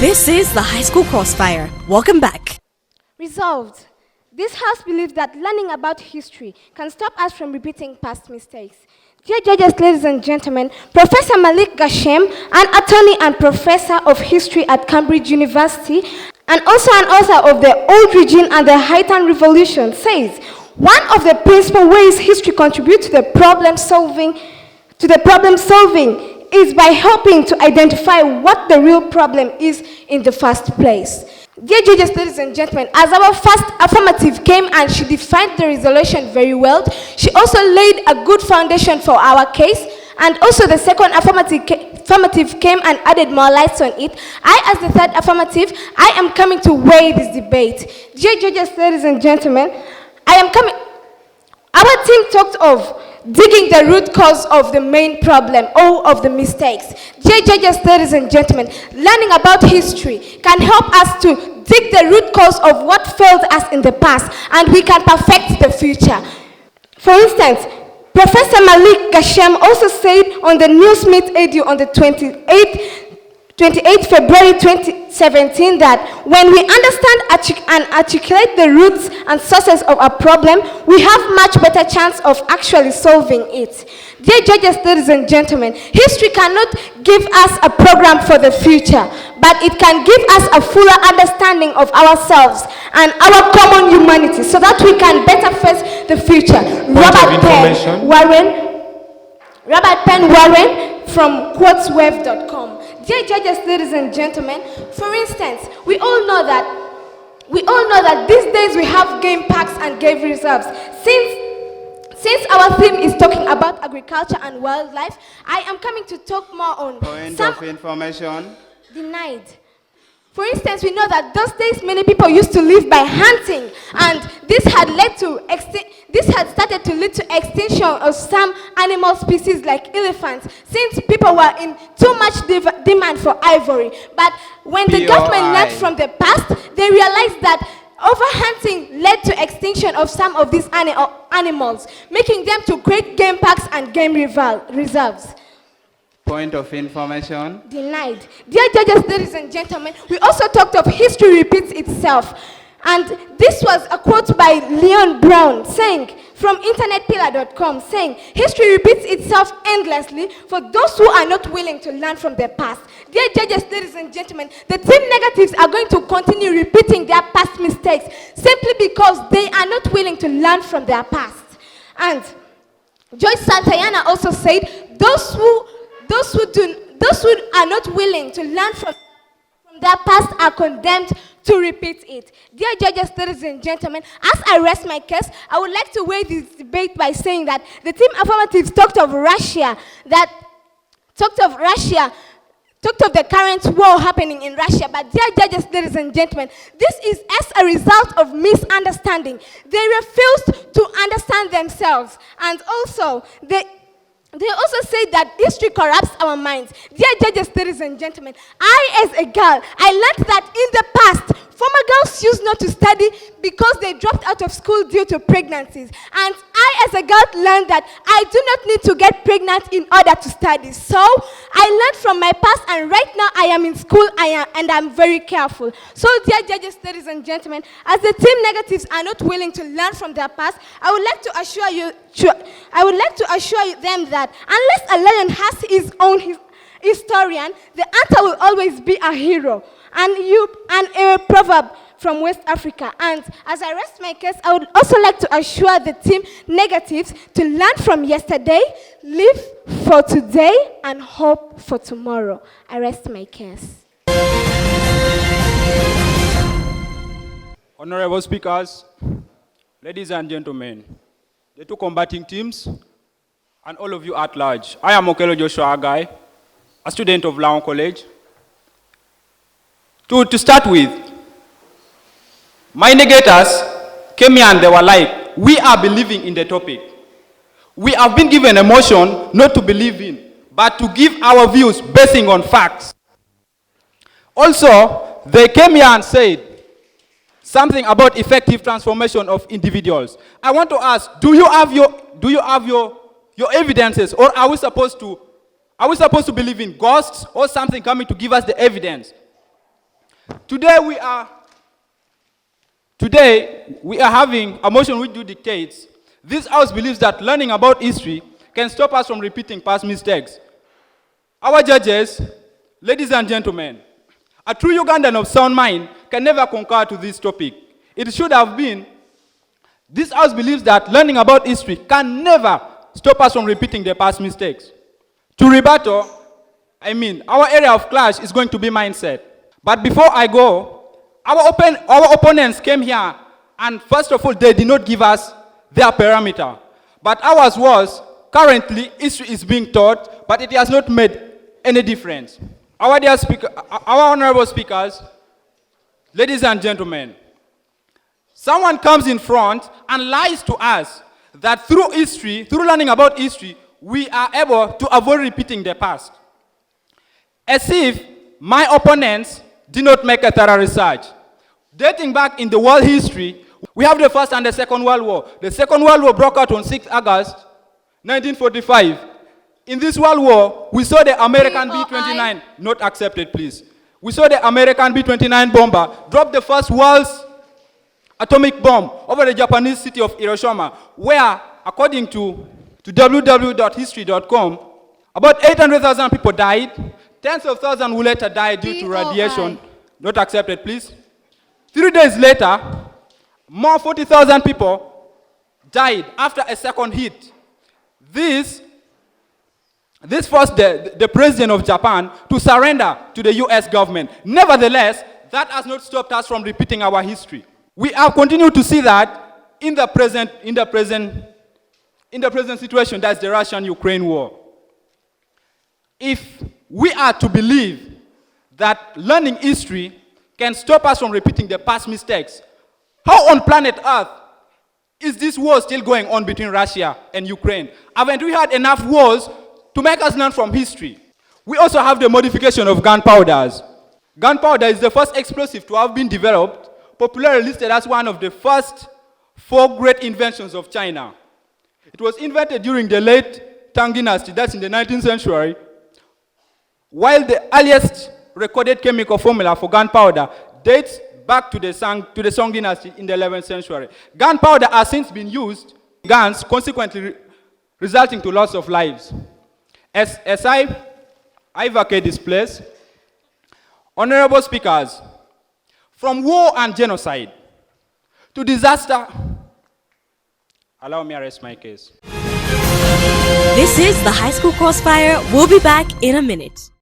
This is the High School Crossfire. Welcome back. Resolved. This house believes that learning about history can stop us from repeating past mistakes. Dear judges, ladies and gentlemen, Professor Malik Gashem, an attorney and professor of history at Cambridge University, and also an author of The Old Regime and the Haitian Revolution, says one of the principal ways history contributes to the problem solving is by helping to identify what the real problem is in the first place. Dear judges, ladies and gentlemen, as our first affirmative came and she defined the resolution very well, she also laid a good foundation for our case, and also the second affirmative came and added more lights on it. I, as the third affirmative, I am coming to weigh this debate. Dear judges, ladies and gentlemen, our team talked of digging the root cause of the main problem or of the mistakes. Dear judges, ladies and gentlemen, learning about history can help us to dig the root cause of what failed us in the past, and we can perfect the future. For instance, Professor Malik Gashem also said on the Newsmeet Edu on the 28th February 2017 that when we understand and articulate the roots and sources of a problem, we have much better chance of actually solving it. Dear judges, ladies and gentlemen, history cannot give us a program for the future, but it can give us a fuller understanding of ourselves and our common humanity so that we can better face the future. Robert Penn Warren from quoteswave.com. Dear judges, ladies and gentlemen, for instance, we all know that these days we have game parks and game reserves. Since our theme is talking about agriculture and wildlife, I am coming to talk more on point of information. Denied. For instance, we know that those days many people used to live by hunting, and this had started to lead to extinction of some animal species like elephants, since people were in too much demand for ivory. But when the government learned from the past, they realized that overhunting led to extinction of some of these animals, making them to create game parks and game reserves. Point of information. Denied. Dear judges, ladies and gentlemen, we also talked of history repeats itself. And this was a quote by Leon Brown saying, from internetpillar.com, saying, history repeats itself endlessly for those who are not willing to learn from their past. Dear judges, ladies and gentlemen, the team negatives are going to continue repeating their past mistakes simply because they are not willing to learn from their past. And Joyce Santayana also said, those who are not willing to learn from their past are condemned to repeat it. Dear judges, ladies and gentlemen, as I rest my case, I would like to weigh this debate by saying that the team affirmatives talked of the current war happening in Russia. But dear judges, ladies and gentlemen, this is as a result of misunderstanding. They refused to understand themselves, and also they also say that history corrupts our minds. Dear judges, ladies and gentlemen, I as a girl, I learned that in the past, former girls used not to study because they dropped out of school due to pregnancies. And I as a girl learned that I do not need to get pregnant in order to study. So I learned from my past, and right now I am in school and I'm very careful. So dear judges, ladies and gentlemen, as the team negatives are not willing to learn from their past, I would like to assure them that unless a lion has his own historian, the hunter will always be a hero. And a proverb from West Africa. And as I rest my case, I would also like to assure the team negatives to learn from yesterday, live for today, and hope for tomorrow. I rest my case. Honorable speakers, ladies and gentlemen, the two combating teams, and all of you at large. I am Okelo Joshua Agai, a student of Lango College. To start with, my negators came here and they were like, we are believing in the topic. We have been given a motion not to believe in, but to give our views basing on facts. Also, they came here and said something about effective transformation of individuals. I want to ask, do you have your evidences, or are we supposed to believe in ghosts or something coming to give us the evidence? Today we are having a motion which dictates. This House believes that learning about history can stop us from repeating past mistakes. Our judges, ladies and gentlemen, a true Ugandan of sound mind can never concur to this topic. It should have been, this House believes that learning about history can never stop us from repeating the past mistakes. To rebuttal, our area of clash is going to be mindset. But before I go, our opponents came here, and first of all, they did not give us their parameter. But ours was, currently, history is being taught, but it has not made any difference. Our honorable speakers, ladies and gentlemen, someone comes in front and lies to us that through history, through learning about history, we are able to avoid repeating the past. As if my opponents did not make a thorough research. Dating back in the world history, we have the First and the Second World War. The Second World War broke out on 6 August 1945. In this World War, we saw the American B-29, not accepted please. We saw the American B-29 bomber drop the first world's atomic bomb over the Japanese city of Hiroshima, where, according to www.history.com, about 800,000 people died. Tens of thousands will later die due to radiation. Not accepted, please. 3 days later, more 40,000 people died after a second hit. This forced the president of Japan to surrender to the US government. Nevertheless, that has not stopped us from repeating our history. We have continued to see that in the present situation, that's the Russian-Ukraine war. If we are to believe that learning history can stop us from repeating the past mistakes, how on planet Earth is this war still going on between Russia and Ukraine? Haven't we had enough wars to make us learn from history? We also have the modification of gunpowders. Gunpowder is the first explosive to have been developed, popularly listed as one of the first 4 great inventions of China. It was invented during the late Tang Dynasty, that's in the 19th century, while the earliest recorded chemical formula for gunpowder dates back to the Song Dynasty in the 11th century. Gunpowder has since been used in guns, consequently resulting to loss of lives. As I vacate this place, honorable speakers, from war and genocide to disaster, allow me to rest my case. This is the High School Crossfire. We'll be back in a minute.